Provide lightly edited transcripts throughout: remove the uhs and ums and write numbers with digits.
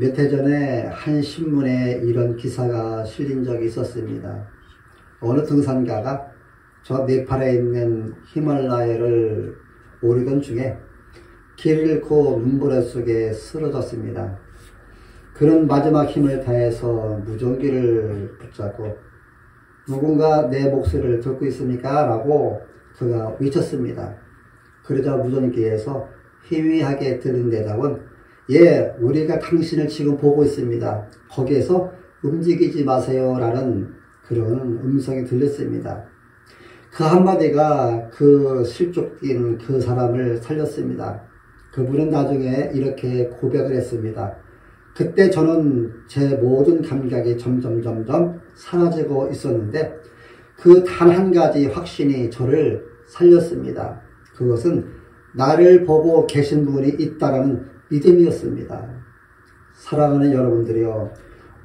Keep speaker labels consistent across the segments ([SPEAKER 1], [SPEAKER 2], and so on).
[SPEAKER 1] 몇 해 전에 한 신문에 이런 기사가 실린 적이 있었습니다. 어느 등산가가 저 네팔에 있는 히말라야를 오르던 중에 길을 잃고 눈보라 속에 쓰러졌습니다. 그는 마지막 힘을 다해서 무전기를 붙잡고 누군가 내 목소리를 듣고 있습니까? 라고 그가 외쳤습니다. 그러자 무전기에서 희미하게 들린 대답은 예, 우리가 당신을 지금 보고 있습니다. 거기에서 움직이지 마세요 라는 그런 음성이 들렸습니다. 그 한마디가 그 실족된 그 사람을 살렸습니다. 그분은 나중에 이렇게 고백을 했습니다. 그때 저는 제 모든 감각이 점점 사라지고 있었는데 그 단 한 가지 확신이 저를 살렸습니다. 그것은 나를 보고 계신 분이 있다라는 믿음이었습니다. 사랑하는 여러분들이요,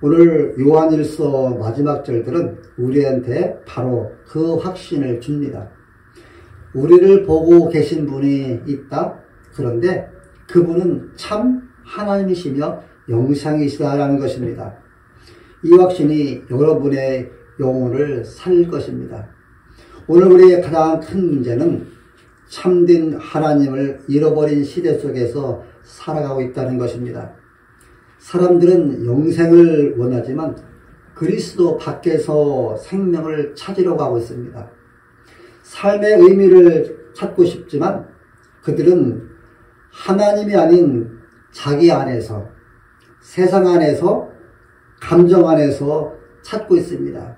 [SPEAKER 1] 오늘 요한일서 마지막 절들은 우리한테 바로 그 확신을 줍니다. 우리를 보고 계신 분이 있다. 그런데 그분은 참 하나님이시며 영상이시다라는 것입니다. 이 확신이 여러분의 영혼을 살릴 것입니다. 오늘 우리의 가장 큰 문제는 참된 하나님을 잃어버린 시대 속에서 살아가고 있다는 것입니다. 사람들은 영생을 원하지만 그리스도 밖에서 생명을 찾으려고 하고 있습니다. 삶의 의미를 찾고 싶지만 그들은 하나님이 아닌 자기 안에서, 세상 안에서, 감정 안에서 찾고 있습니다.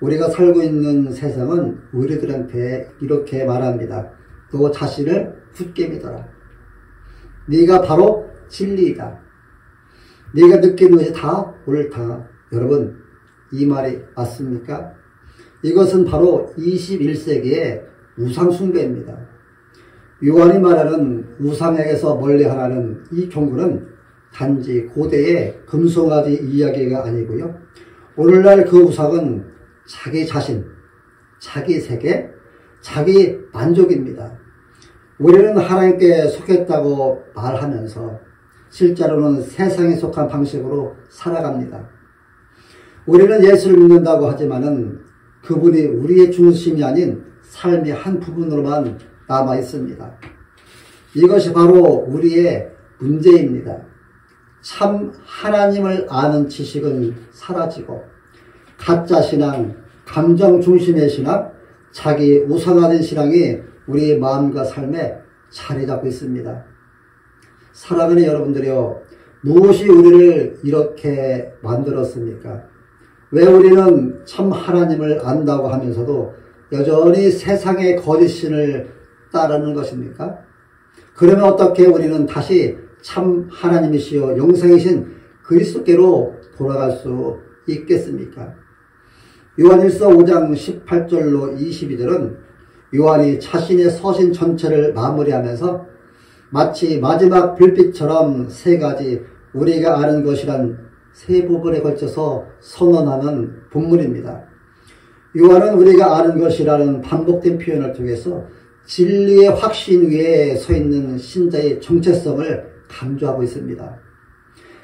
[SPEAKER 1] 우리가 살고 있는 세상은 우리들한테 이렇게 말합니다. 너 자신을 굳게 믿어라. 네가 바로 진리이다. 네가 느끼는 것이 다 옳다. 여러분, 이 말이 맞습니까? 이것은 바로 21세기의 우상숭배입니다. 요한이 말하는 우상에게서 멀리하라는 이 경고는 단지 고대의 금송아지 이야기가 아니고요. 오늘날 그 우상은 자기 자신, 자기 세계, 자기 만족입니다. 우리는 하나님께 속했다고 말하면서 실제로는 세상에 속한 방식으로 살아갑니다. 우리는 예수를 믿는다고 하지만은 그분이 우리의 중심이 아닌 삶의 한 부분으로만 남아 있습니다. 이것이 바로 우리의 문제입니다. 참 하나님을 아는 지식은 사라지고 가짜 신앙, 감정 중심의 신앙, 자기 우상화된 신앙이 우리의 마음과 삶에 자리 잡고 있습니다. 사랑하는 여러분들이요, 무엇이 우리를 이렇게 만들었습니까? 왜 우리는 참 하나님을 안다고 하면서도 여전히 세상의 거짓신을 따르는 것입니까? 그러면 어떻게 우리는 다시 참 하나님이시여 영생이신 그리스도께로 돌아갈 수 있겠습니까? 요한일서 5장 18절로 22절은 요한이 자신의 서신 전체를 마무리하면서 마치 마지막 불빛처럼 세 가지 우리가 아는 것이란 세 부분에 걸쳐서 선언하는 본문입니다. 요한은 우리가 아는 것이라는 반복된 표현을 통해서 진리의 확신 위에 서 있는 신자의 정체성을 강조하고 있습니다.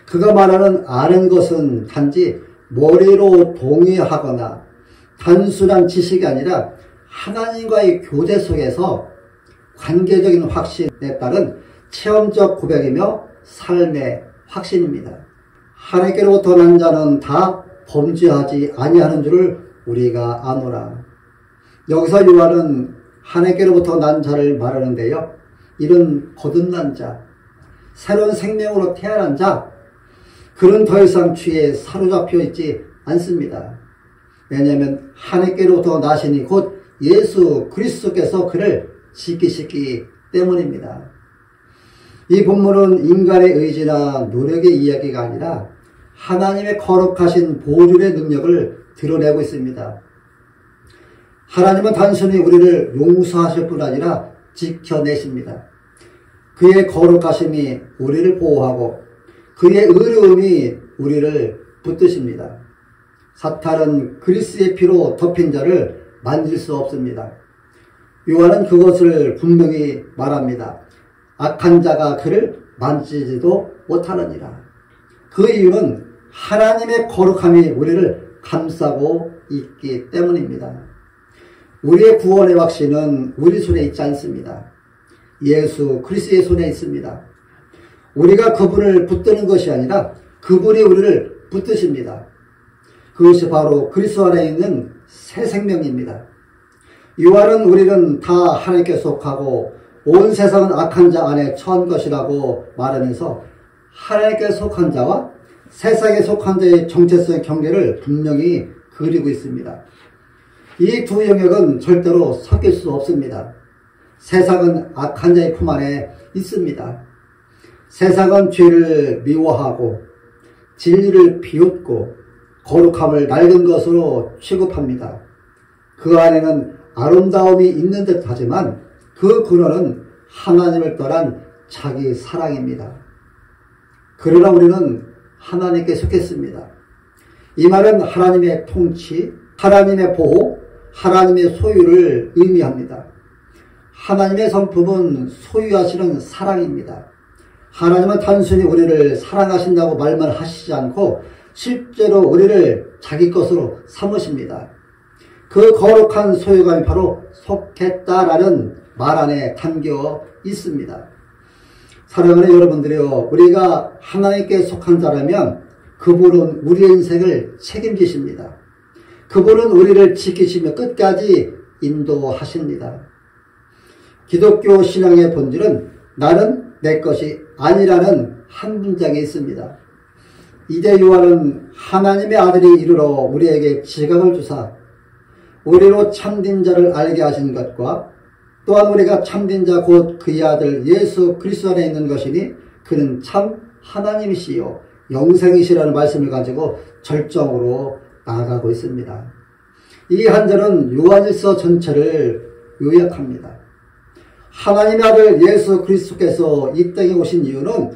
[SPEAKER 1] 그가 말하는 아는 것은 단지 머리로 동의하거나 단순한 지식이 아니라 하나님과의 교제 속에서 관계적인 확신에 따른 체험적 고백이며 삶의 확신입니다. 하나님께로부터 난 자는 다 범죄하지 아니하는 줄을 우리가 아노라. 여기서 요한은 하나님께로부터 난 자를 말하는데요, 이런 거듭난 자, 새로운 생명으로 태어난 자, 그는 더 이상 죄에 사로잡혀 있지 않습니다. 왜냐하면 하나님께로부터 나시니 곧 예수 그리스도께서 그를 지키시기 때문입니다. 이 본문은 인간의 의지나 노력의 이야기가 아니라 하나님의 거룩하신 보존의 능력을 드러내고 있습니다. 하나님은 단순히 우리를 용서하실 뿐 아니라 지켜내십니다. 그의 거룩하심이 우리를 보호하고 그의 의로움이 우리를 붙드십니다. 사탄은 그리스도의 피로 덮인 자를 만질 수 없습니다. 요한은 그것을 분명히 말합니다. 악한 자가 그를 만지지도 못하느니라. 그 이유는 하나님의 거룩함이 우리를 감싸고 있기 때문입니다. 우리의 구원의 확신은 우리 손에 있지 않습니다. 예수 그리스도의 손에 있습니다. 우리가 그분을 붙드는 것이 아니라 그분이 우리를 붙드십니다. 그것이 바로 그리스도 안에 있는 새 생명입니다. 요한은 우리는 다 하나님께 속하고 온 세상은 악한 자 안에 처한 것이라고 말하면서 하나님께 속한 자와 세상에 속한 자의 정체성의 경계를 분명히 그리고 있습니다. 이 두 영역은 절대로 섞일 수 없습니다. 세상은 악한 자의 품 안에 있습니다. 세상은 죄를 미워하고 진리를 비웃고 거룩함을 낡은 것으로 취급합니다. 그 안에는 아름다움이 있는 듯 하지만 그 근원은 하나님을 떠난 자기 사랑입니다. 그러나 우리는 하나님께 속했습니다. 이 말은 하나님의 통치, 하나님의 보호, 하나님의 소유를 의미합니다. 하나님의 성품은 소유하시는 사랑입니다. 하나님은 단순히 우리를 사랑하신다고 말만 하시지 않고 실제로 우리를 자기 것으로 삼으십니다. 그 거룩한 소유감이 바로 속했다라는 말 안에 담겨 있습니다. 사랑하는 여러분들이요, 우리가 하나님께 속한 자라면 그분은 우리의 인생을 책임지십니다. 그분은 우리를 지키시며 끝까지 인도하십니다. 기독교 신앙의 본질은 나는 내 것이 아니라는 한 문장에 있습니다. 이제 요한은 하나님의 아들이 이르러 우리에게 지각을 주사 우리로 참된 자를 알게 하신 것과 또한 우리가 참된 자 곧 그의 아들 예수 그리스도 안에 있는 것이니 그는 참 하나님이시요 영생이시라는 말씀을 가지고 절정으로 나아가고 있습니다. 이 한 절은 요한일서 전체를 요약합니다. 하나님의 아들 예수 그리스도께서 이 땅에 오신 이유는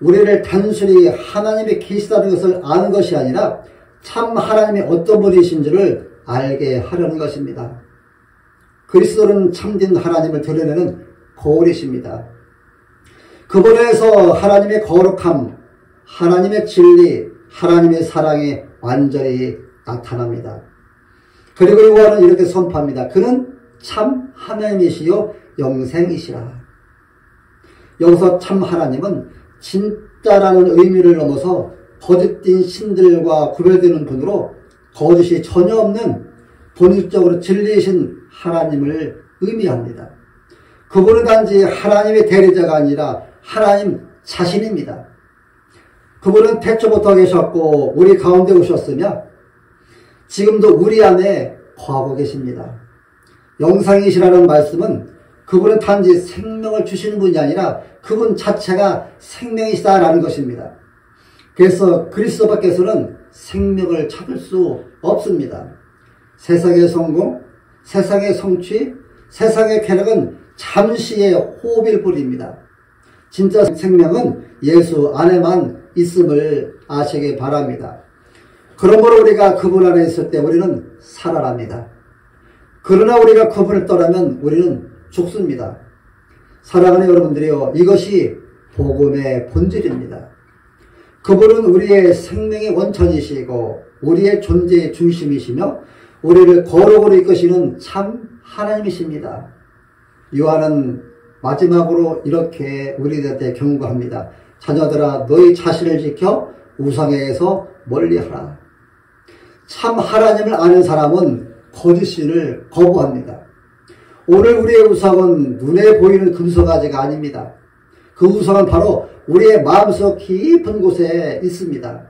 [SPEAKER 1] 우리를 단순히 하나님이 계시다는 것을 아는 것이 아니라 참 하나님이 어떤 분이신지를 알게 하려는 것입니다. 그리스도는 참된 하나님을 드러내는 거울이십니다. 그분에서 하나님의 거룩함, 하나님의 진리, 하나님의 사랑이 완전히 나타납니다. 그리고 요한은 이렇게 선포합니다. 그는 참 하나님이시요 영생이시라. 여기서 참 하나님은 진짜라는 의미를 넘어서 거짓된 신들과 구별되는 분으로 거짓이 전혀 없는 본질적으로 진리이신 하나님을 의미합니다. 그분은 단지 하나님의 대리자가 아니라 하나님 자신입니다. 그분은 태초부터 계셨고 우리 가운데 오셨으며 지금도 우리 안에 거하고 계십니다. 영생이시라는 말씀은 그분은 단지 생명을 주시는 분이 아니라 그분 자체가 생명이시다라는 것입니다. 그래서 그리스도 밖에서는 생명을 찾을 수 없습니다. 세상의 성공, 세상의 성취, 세상의 쾌락은 잠시의 호흡일 뿐입니다. 진짜 생명은 예수 안에만 있음을 아시기 바랍니다. 그러므로 우리가 그분 안에 있을 때 우리는 살아납니다. 그러나 우리가 그분을 떠나면 우리는 죽습니다. 사랑하는 여러분들이요, 이것이 복음의 본질입니다. 그분은 우리의 생명의 원천이시고 우리의 존재의 중심이시며 우리를 거룩으로 이끄시는 참 하나님이십니다. 요한은 마지막으로 이렇게 우리들한테 경고합니다. 자녀들아, 너희 자신을 지켜 우상에게서 멀리하라. 참 하나님을 아는 사람은 거짓신을 거부합니다. 오늘 우리의 우상은 눈에 보이는 금속아지가 아닙니다. 그 우상은 바로 우리의 마음속 깊은 곳에 있습니다.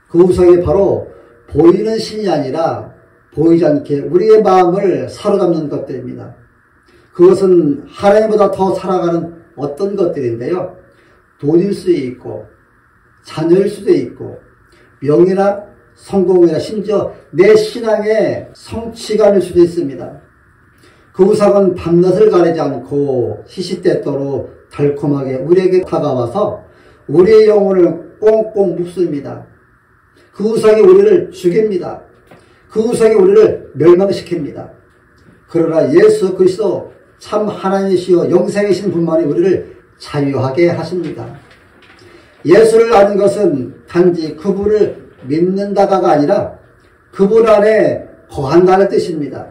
[SPEAKER 1] 그 우상이 바로 보이는 신이 아니라 보이지 않게 우리의 마음을 사로잡는 것들입니다. 그것은 하나님보다 더 살아가는 어떤 것들인데요. 돈일 수도 있고 자녀일 수도 있고 명예나 성공이나 심지어 내 신앙의 성취감일 수도 있습니다. 그 우상은 밤낮을 가리지 않고 시시때때로 달콤하게 우리에게 다가와서 우리의 영혼을 꽁꽁 묶습니다. 그 우상이 우리를 죽입니다. 그 우상이 우리를 멸망시킵니다. 그러나 예수 그리스도 참 하나님이시여 영생이신 분만이 우리를 자유하게 하십니다. 예수를 아는 것은 단지 그분을 믿는다가 아니라 그분 안에 거한다는 뜻입니다.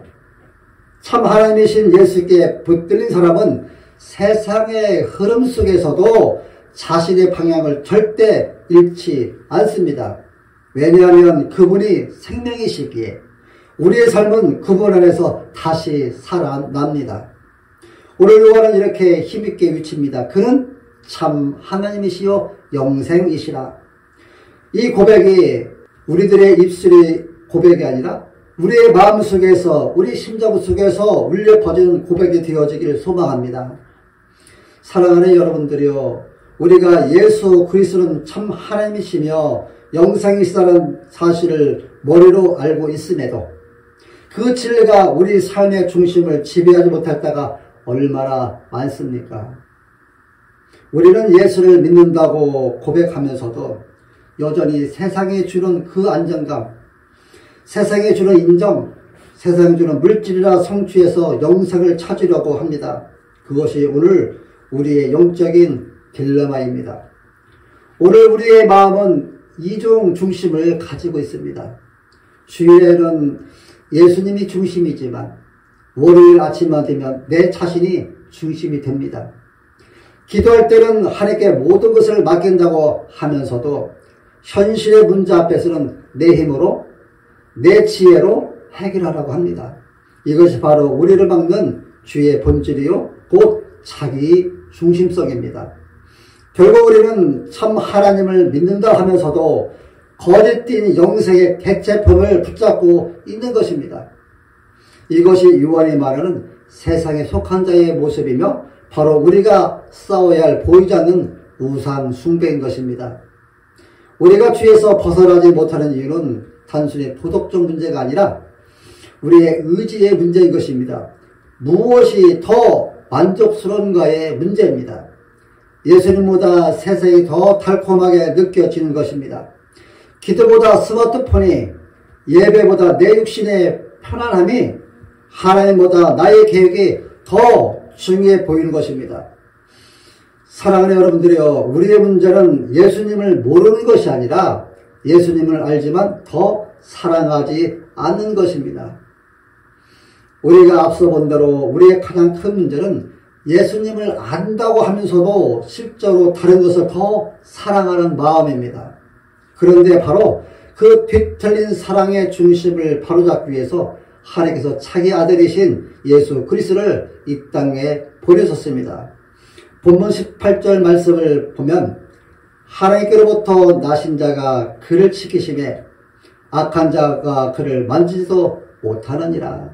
[SPEAKER 1] 참 하나님이신 예수께 붙들린 사람은 세상의 흐름 속에서도 자신의 방향을 절대 잃지 않습니다. 왜냐하면 그분이 생명이시기에 우리의 삶은 그분 안에서 다시 살아납니다. 오늘 요한은 이렇게 힘있게 외칩니다. 그는 참 하나님이시요 영생이시라. 이 고백이 우리들의 입술의 고백이 아니라 우리의 마음속에서 우리 심장 속에서 울려 퍼지는 고백이 되어지기를 소망합니다. 사랑하는 여러분들이요, 우리가 예수 그리스도는 참 하나님이시며 영생이시다는 사실을 머리로 알고 있음에도 그 진리가 우리 삶의 중심을 지배하지 못할 때가 얼마나 많습니까? 우리는 예수를 믿는다고 고백하면서도 여전히 세상이 주는 그 안정감, 세상이 주는 인정, 세상이 주는 물질이나 성취에서 영생을 찾으려고 합니다. 그것이 오늘 우리의 영적인 딜레마입니다. 오늘 우리의 마음은 이중 중심을 가지고 있습니다. 주일에는 예수님이 중심이지만 월요일 아침만 되면 내 자신이 중심이 됩니다. 기도할 때는 하나님께 모든 것을 맡긴다고 하면서도 현실의 문제 앞에서는 내 힘으로 내 지혜로 해결하라고 합니다. 이것이 바로 우리를 막는 죄의 본질이요 곧 자기 중심성입니다. 결국 우리는 참 하나님을 믿는다 하면서도 거짓된 영생의 객체품을 붙잡고 있는 것입니다. 이것이 요한이 말하는 세상에 속한 자의 모습이며 바로 우리가 싸워야 할 보이지 않는 우상 숭배인 것입니다. 우리가 죄에서 벗어나지 못하는 이유는 단순히 도덕적 문제가 아니라 우리의 의지의 문제인 것입니다. 무엇이 더 만족스러운가의 문제입니다. 예수님보다 세상이 더 달콤하게 느껴지는 것입니다. 기도보다 스마트폰이, 예배보다 내 육신의 편안함이, 하나님보다 나의 계획이 더 중요해 보이는 것입니다. 사랑하는 여러분들이요, 우리의 문제는 예수님을 모르는 것이 아니라 예수님을 알지만 더 사랑하지 않는 것입니다. 우리가 앞서 본 대로 우리의 가장 큰 문제는 예수님을 안다고 하면서도 실제로 다른 것을 더 사랑하는 마음입니다. 그런데 바로 그 뒤틀린 사랑의 중심을 바로잡기 위해서 하나님께서 자기 아들이신 예수 그리스도를 이 땅에 보내셨습니다. 본문 18절 말씀을 보면 하나님께로부터 나신 자가 그를 지키심에 악한 자가 그를 만지지도 못하느니라.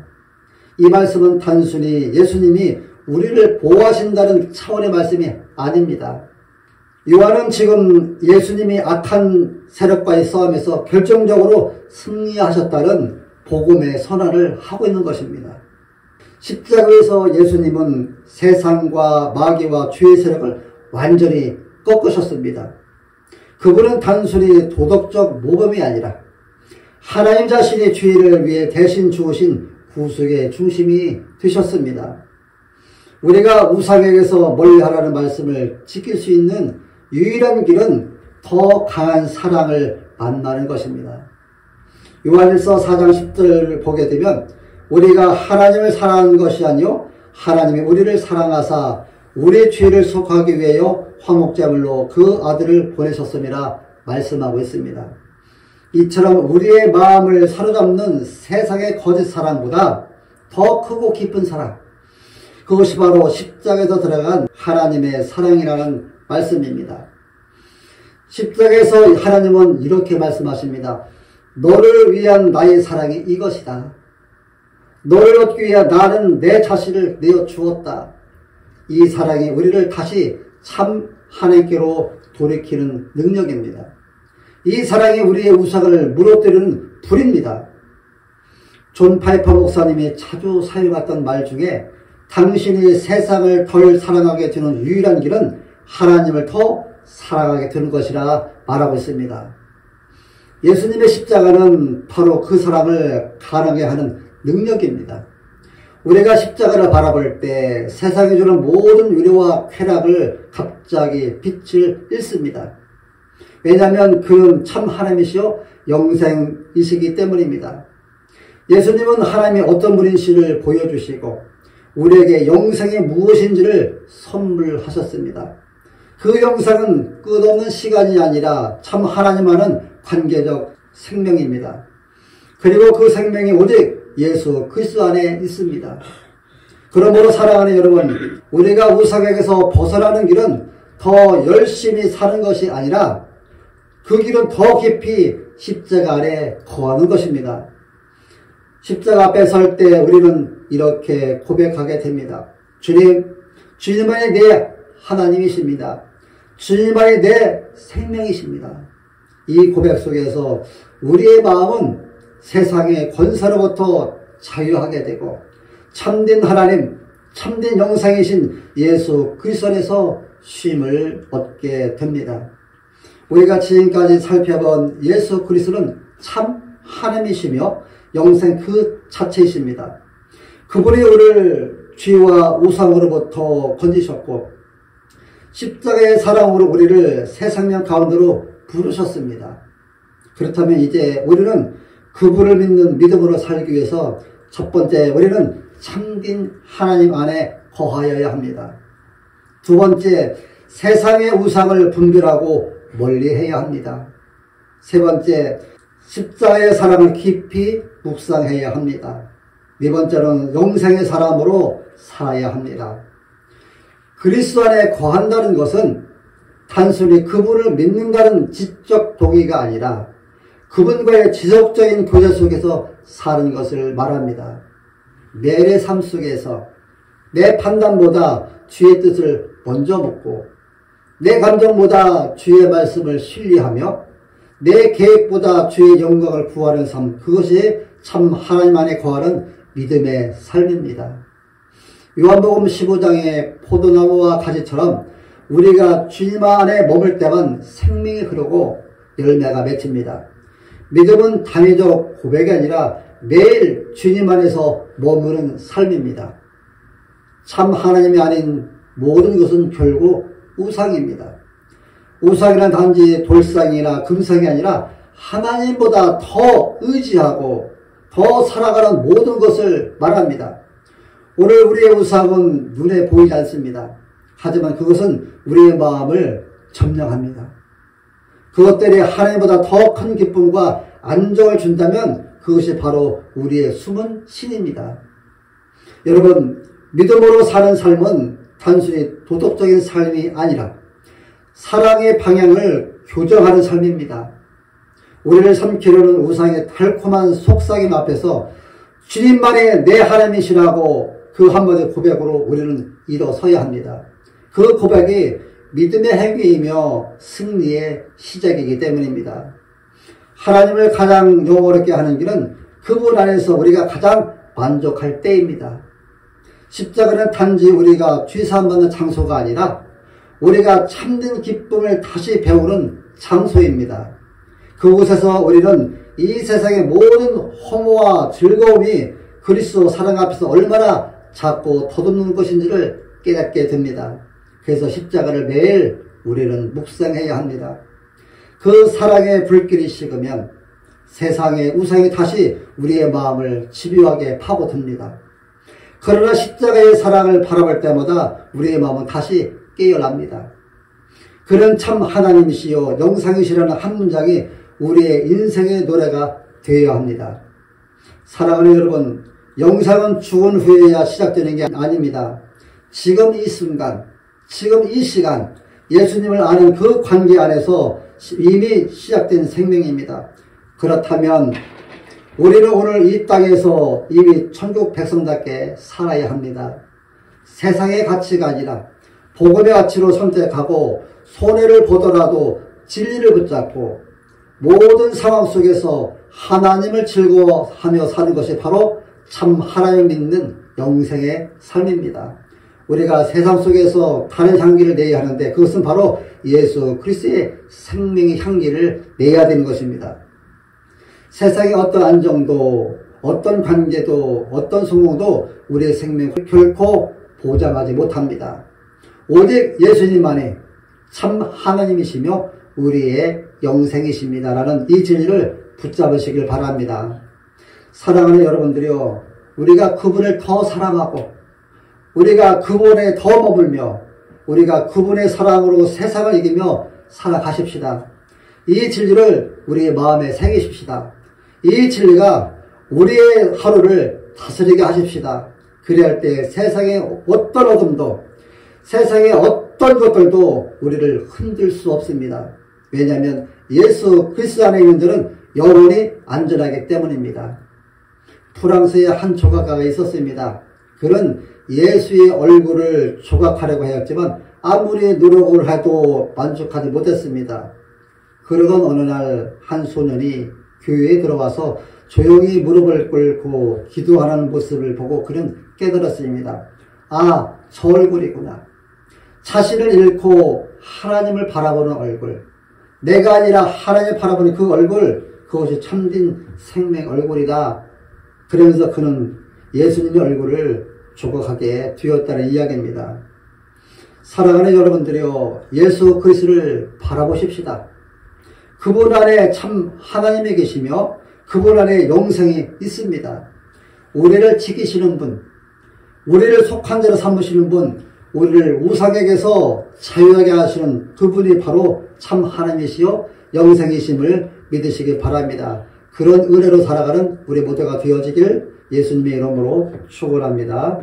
[SPEAKER 1] 이 말씀은 단순히 예수님이 우리를 보호하신다는 차원의 말씀이 아닙니다. 요한은 지금 예수님이 악한 세력과의 싸움에서 결정적으로 승리하셨다는 복음의 선언을 하고 있는 것입니다. 십자가에서 예수님은 세상과 마귀와 죄의 세력을 완전히 꺾으셨습니다. 그분은 단순히 도덕적 모범이 아니라 하나님 자신의 죄를 위해 대신 죽으신 구속의 중심이 되셨습니다. 우리가 우상에게서 멀리하라는 말씀을 지킬 수 있는 유일한 길은 더 강한 사랑을 만나는 것입니다. 요한일서 4장 10절을 보게 되면 우리가 하나님을 사랑하는 것이 아니요 하나님이 우리를 사랑하사 우리의 죄를 속하기 위하여 화목제물로 그 아들을 보내셨음이라 말씀하고 있습니다. 이처럼 우리의 마음을 사로잡는 세상의 거짓 사랑보다 더 크고 깊은 사랑, 그것이 바로 십자가에서 들어간 하나님의 사랑이라는 말씀입니다. 십자가에서 하나님은 이렇게 말씀하십니다. 너를 위한 나의 사랑이 이것이다. 너를 얻기 위해 나는 내 자신을 내어 주었다. 이 사랑이 우리를 다시 참 하나님께로 돌이키는 능력입니다. 이 사랑이 우리의 우상을 무너뜨리는 불입니다. 존 파이퍼 목사님이 자주 사용했던 말 중에 당신이 세상을 덜 사랑하게 되는 유일한 길은 하나님을 더 사랑하게 되는 것이라 말하고 있습니다. 예수님의 십자가는 바로 그 사랑을 가능하게 하는 능력입니다. 우리가 십자가를 바라볼 때 세상이 주는 모든 위로와 쾌락을 갑자기 빛을 잃습니다. 왜냐하면 그는 참 하나님이시요 영생이시기 때문입니다. 예수님은 하나님이 어떤 분인지를 보여주시고 우리에게 영생이 무엇인지를 선물하셨습니다. 그 영생은 끝없는 시간이 아니라 참 하나님과는 관계적 생명입니다. 그리고 그 생명이 오직 예수 그리스도 안에 있습니다. 그러므로 사랑하는 여러분, 우리가 우상에게서 벗어나는 길은 더 열심히 사는 것이 아니라 그 길은 더 깊이 십자가 아래 거하는 것입니다. 십자가 앞에 설 때 우리는 이렇게 고백하게 됩니다. 주님만이 내 하나님이십니다. 주님만이 내 생명이십니다. 이 고백 속에서 우리의 마음은 세상의 권세로부터 자유하게 되고 참된 하나님, 참된 영생이신 예수 그리스도 안에서 쉼을 얻게 됩니다. 우리가 지금까지 살펴본 예수 그리스도는 참 하나님이시며 영생 그 자체이십니다. 그분이 우리를 죄와 우상으로부터 건지셨고 십자가의 사랑으로 우리를 새 생명 가운데로 부르셨습니다. 그렇다면 이제 우리는 그분을 믿는 믿음으로 살기 위해서 첫 번째 우리는 참된 하나님 안에 거하여야 합니다. 두 번째 세상의 우상을 분별하고 멀리해야 합니다. 세 번째 십자가의 사랑을 깊이 묵상해야 합니다. 네 번째는 영생의 사람으로 살아야 합니다. 그리스도 안에 거한다는 것은 단순히 그분을 믿는다는 지적 동의가 아니라 그분과의 지속적인 교제 속에서 사는 것을 말합니다. 매일의 삶 속에서 내 판단보다 주의 뜻을 먼저 묻고 내 감정보다 주의 말씀을 신뢰하며 내 계획보다 주의 영광을 구하는 삶, 그것이 참 하나님 안에 거하는 믿음의 삶입니다. 요한복음 15장의 포도나무와 가지처럼 우리가 주님 안에 머물 때만 생명이 흐르고 열매가 맺힙니다. 믿음은 단위적 고백이 아니라 매일 주님 안에서 머무는 삶입니다. 참 하나님이 아닌 모든 것은 결국 우상입니다. 우상이란 단지 돌상이나 금상이 아니라 하나님보다 더 의지하고 더 살아가는 모든 것을 말합니다. 오늘 우리의 우상은 눈에 보이지 않습니다. 하지만 그것은 우리의 마음을 점령합니다. 그것들이 하나님보다 더 큰 기쁨과 안정을 준다면 그것이 바로 우리의 숨은 신입니다. 여러분, 믿음으로 사는 삶은 단순히 도덕적인 삶이 아니라 사랑의 방향을 교정하는 삶입니다. 우리를 삼키려는 우상의 달콤한 속삭임 앞에서 주님만이 내 하나님이시라고 그 한마디 고백으로 우리는 일어서야 합니다. 그 고백이 믿음의 행위이며 승리의 시작이기 때문입니다. 하나님을 가장 영원하게 하는 길은 그분 안에서 우리가 가장 만족할 때입니다. 십자가는 단지 우리가 죄사함받는 장소가 아니라 우리가 참된 기쁨을 다시 배우는 장소입니다. 그곳에서 우리는 이 세상의 모든 허무와 즐거움이 그리스도 사랑 앞에서 얼마나 작고 덧없는 것인지를 깨닫게 됩니다. 그래서 십자가를 매일 우리는 묵상해야 합니다. 그 사랑의 불길이 식으면 세상의 우상이 다시 우리의 마음을 집요하게 파고듭니다. 그러나 십자가의 사랑을 바라볼 때마다 우리의 마음은 다시 깨어납니다. 그는 참 하나님이시요 영상이시라는 한 문장이 우리의 인생의 노래가 되어야 합니다. 사랑하는 여러분, 영상은 죽은 후에야 시작되는 게 아닙니다. 지금 이 순간, 지금 이 시간 예수님을 아는 그 관계 안에서 이미 시작된 생명입니다. 그렇다면 우리는 오늘 이 땅에서 이미 천국 백성답게 살아야 합니다. 세상의 가치가 아니라 복음의 가치로 선택하고 손해를 보더라도 진리를 붙잡고 모든 상황 속에서 하나님을 즐거워하며 사는 것이 바로 참 하나님을 믿는 영생의 삶입니다. 우리가 세상 속에서 다른 향기를 내야 하는데 그것은 바로 예수 그리스도의 생명의 향기를 내야 되는 것입니다. 세상의 어떤 안정도, 어떤 관계도, 어떤 성공도 우리의 생명을 결코 보장하지 못합니다. 오직 예수님만이 참 하나님이시며 우리의 영생이십니다. 라는 이 진리를 붙잡으시길 바랍니다. 사랑하는 여러분들이요, 우리가 그분을 더 사랑하고 우리가 그분에 더 머물며 우리가 그분의 사랑으로 세상을 이기며 살아가십시다. 이 진리를 우리의 마음에 새기십시다. 이 진리가 우리의 하루를 다스리게 하십시다. 그리할 때 세상의 어떤 어둠도 세상의 어떤 것들도 우리를 흔들 수 없습니다. 왜냐하면 예수 그리스도 안에 있는 자는 영원히 안전하기 때문입니다. 프랑스에 한 조각가가 있었습니다. 그는 예수의 얼굴을 조각하려고 하였지만 아무리 노력을 해도 만족하지 못했습니다. 그러던 어느 날 한 소년이 교회에 들어와서 조용히 무릎을 꿇고 기도하는 모습을 보고 그는 깨달았습니다. 아, 저 얼굴이구나. 자신을 잃고 하나님을 바라보는 얼굴, 내가 아니라 하나님을 바라보는 그 얼굴, 그것이 참된 생명 얼굴이다. 그러면서 그는 예수님의 얼굴을 조각하게 되었다는 이야기입니다. 사랑하는 여러분들이요, 예수 그리스도를 바라보십시다. 그분 안에 참 하나님이 계시며 그분 안에 영생이 있습니다. 우리를 지키시는 분, 우리를 속한 자로 삼으시는 분, 우리를 우상에게서 자유하게 하시는 그분이 바로 참 하나님이시요 영생이심을 믿으시기 바랍니다. 그런 은혜로 살아가는 우리 모두가 되어지길 예수님의 이름으로 축원합니다.